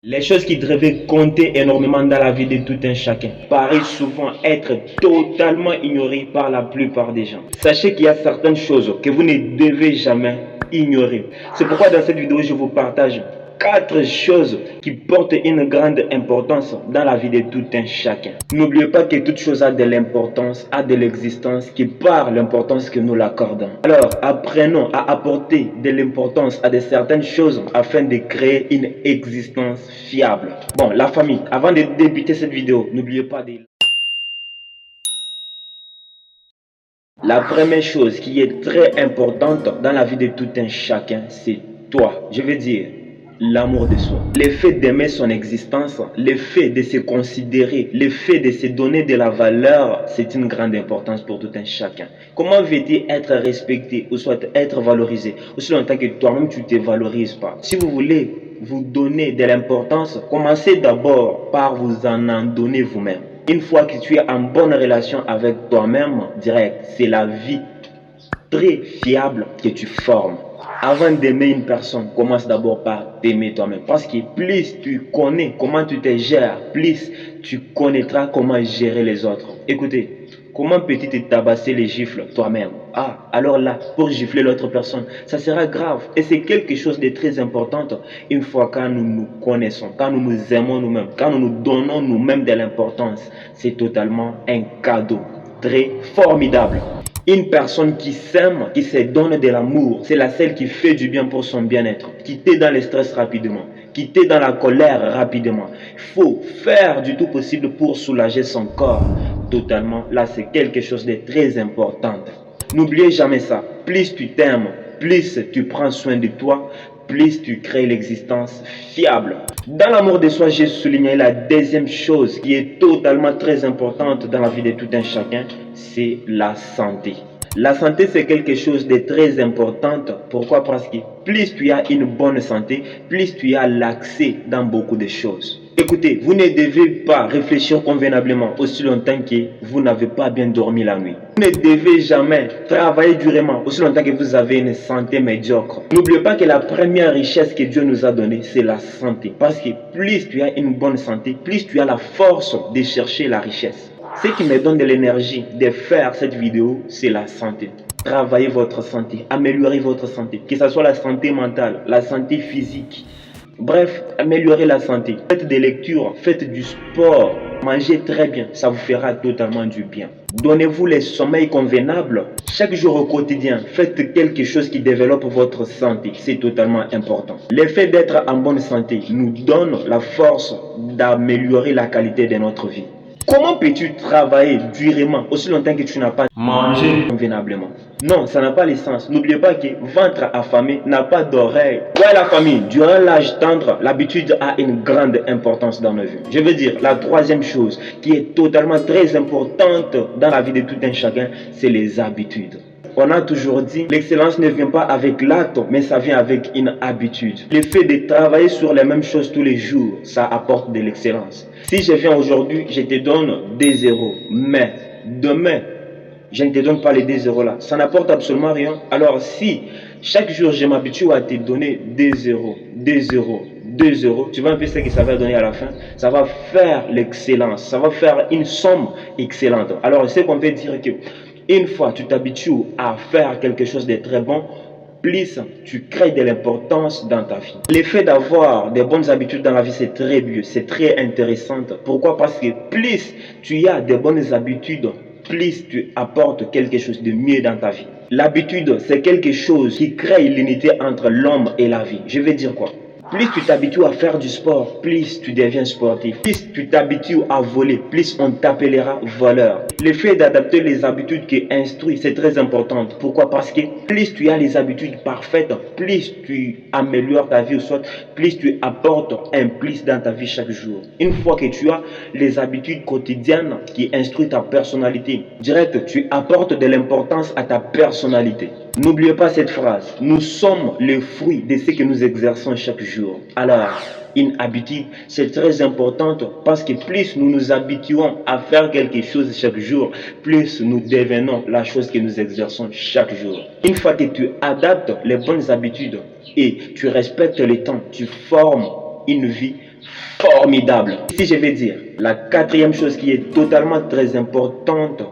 Les choses qui devaient compter énormément dans la vie de tout un chacun paraissent souvent être totalement ignorées par la plupart des gens. Sachez qu'il y a certaines choses que vous ne devez jamais ignorer. C'est pourquoi dans cette vidéo, je vous partage 4 choses qui portent une grande importance dans la vie de tout un chacun. N'oubliez pas que toute chose a de l'importance, a de l'existence, qui par l'importance que nous l'accordons. Alors, apprenons à apporter de l'importance à de certaines choses afin de créer une existence fiable. Bon, la famille, avant de débuter cette vidéo, n'oubliez pas de... La première chose qui est très importante dans la vie de tout un chacun, c'est toi. Je veux dire, l'amour de soi. Le fait d'aimer son existence, le fait de se considérer, le fait de se donner de la valeur, c'est une grande importance pour tout un chacun. Comment veux-tu être respecté ou soit être valorisé aussi longtemps que toi-même tu ne te valorises pas? Si vous voulez vous donner de l'importance, commencez d'abord par vous en donner vous-même. Une fois que tu es en bonne relation avec toi-même, direct, c'est la vie très fiable que tu formes. Avant d'aimer une personne, commence d'abord par t'aimer toi-même. Parce que plus tu connais comment tu te gères, plus tu connaîtras comment gérer les autres. Écoutez, comment peux-tu te tabasser les gifles toi-même? Ah, alors là, pour gifler l'autre personne, ça sera grave. Et c'est quelque chose de très important une fois quand nous nous connaissons, quand nous nous aimons nous-mêmes, quand nous nous donnons nous-mêmes de l'importance. C'est totalement un cadeau très formidable. Une personne qui s'aime, qui se donne de l'amour, c'est la seule qui fait du bien pour son bien-être, qui t'aide dans le stress rapidement, qui t'aide dans la colère rapidement. Il faut faire du tout possible pour soulager son corps totalement. Là, c'est quelque chose de très important. N'oubliez jamais ça. Plus tu t'aimes, plus tu prends soin de toi, plus tu crées l'existence fiable. Dans l'amour de soi, j'ai souligné la deuxième chose qui est totalement très importante dans la vie de tout un chacun, c'est la santé. La santé, c'est quelque chose de très important. Pourquoi? Parce que plus tu as une bonne santé, plus tu as l'accès dans beaucoup de choses. Écoutez, vous ne devez pas réfléchir convenablement aussi longtemps que vous n'avez pas bien dormi la nuit. Vous ne devez jamais travailler durement aussi longtemps que vous avez une santé médiocre. N'oubliez pas que la première richesse que Dieu nous a donnée, c'est la santé. Parce que plus tu as une bonne santé, plus tu as la force de chercher la richesse. Ce qui me donne de l'énergie de faire cette vidéo, c'est la santé. Travaillez votre santé, améliorez votre santé, que ce soit la santé mentale, la santé physique. Bref, améliorez la santé. Faites des lectures, faites du sport, mangez très bien, ça vous fera totalement du bien. Donnez-vous les sommeils convenables. Chaque jour au quotidien, faites quelque chose qui développe votre santé. C'est totalement important. Le fait d'être en bonne santé nous donne la force d'améliorer la qualité de notre vie. Comment peux-tu travailler durement aussi longtemps que tu n'as pas mangé convenablement? Non, ça n'a pas le sens. N'oubliez pas que ventre affamé n'a pas d'oreille. Ouais, la famille, durant l'âge tendre, l'habitude a une grande importance dans nos vies. Je veux dire, la troisième chose qui est totalement très importante dans la vie de tout un chacun, c'est les habitudes. On a toujours dit, l'excellence ne vient pas avec l'acte, mais ça vient avec une habitude. Le fait de travailler sur les mêmes choses tous les jours, ça apporte de l'excellence. Si je viens aujourd'hui, je te donne des zéros, mais demain, je ne te donne pas les 2 zéros là. Ça n'apporte absolument rien. Alors si chaque jour je m'habitue à te donner 2 zéros, 2 zéros, 2 zéros, tu vois un peu ce que ça va donner à la fin. Ça va faire l'excellence. Ça va faire une somme excellente. Alors c'est qu'on peut dire que une fois tu t'habitues à faire quelque chose de très bon, plus tu crées de l'importance dans ta vie. L'effet d'avoir des bonnes habitudes dans la vie, c'est très mieux, c'est très intéressant. Pourquoi? Parce que plus tu as des bonnes habitudes, plus tu apportes quelque chose de mieux dans ta vie. L'habitude, c'est quelque chose qui crée l'unité entre l'homme et la vie. Je veux dire quoi? Plus tu t'habitues à faire du sport, plus tu deviens sportif. Plus tu t'habitues à voler, plus on t'appellera voleur. Le fait d'adapter les habitudes qui instruisent, c'est très important. Pourquoi? Parce que plus tu as les habitudes parfaites, plus tu améliores ta vie, ou soit plus tu apportes un plus dans ta vie chaque jour. Une fois que tu as les habitudes quotidiennes qui instruisent ta personnalité, direct, tu apportes de l'importance à ta personnalité. N'oubliez pas cette phrase. Nous sommes le fruit de ce que nous exerçons chaque jour. Alors, une habitude, c'est très important parce que plus nous nous habituons à faire quelque chose chaque jour, plus nous devenons la chose que nous exerçons chaque jour. Une fois que tu adaptes les bonnes habitudes et tu respectes le temps, tu formes une vie formidable. Ici, je vais dire la quatrième chose qui est totalement très importante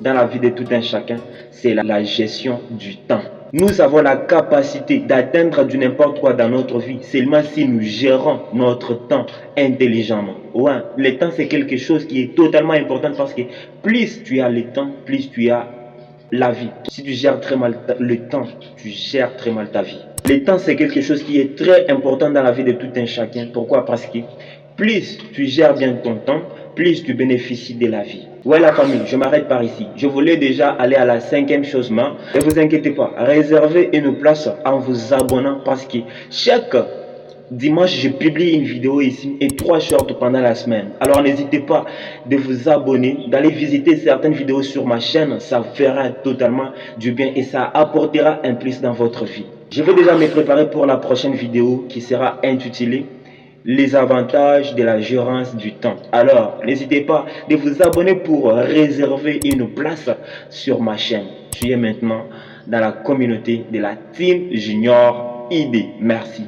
dans la vie de tout un chacun, c'est la gestion du temps. Nous avons la capacité d'atteindre du n'importe quoi dans notre vie seulement si nous gérons notre temps intelligemment. Ouais, le temps c'est quelque chose qui est totalement important parce que plus tu as le temps, plus tu as la vie. Si tu gères très mal le temps, tu gères très mal ta vie. Le temps c'est quelque chose qui est très important dans la vie de tout un chacun. Pourquoi? Parce que plus tu gères bien ton temps, plus tu bénéficies de la vie. Ouais la famille, je m'arrête par ici. Je voulais déjà aller à la cinquième chose, mais ne vous inquiétez pas, réservez une place en vous abonnant parce que chaque dimanche, je publie une vidéo ici et 3 shorts pendant la semaine. Alors n'hésitez pas de vous abonner, d'aller visiter certaines vidéos sur ma chaîne. Ça fera totalement du bien et ça apportera un plus dans votre vie. Je vais déjà me préparer pour la prochaine vidéo qui sera intitulée les avantages de la gérance du temps. Alors, n'hésitez pas de vous abonner pour réserver une place sur ma chaîne. Tu es maintenant dans la communauté de la Team Junior ID. Merci.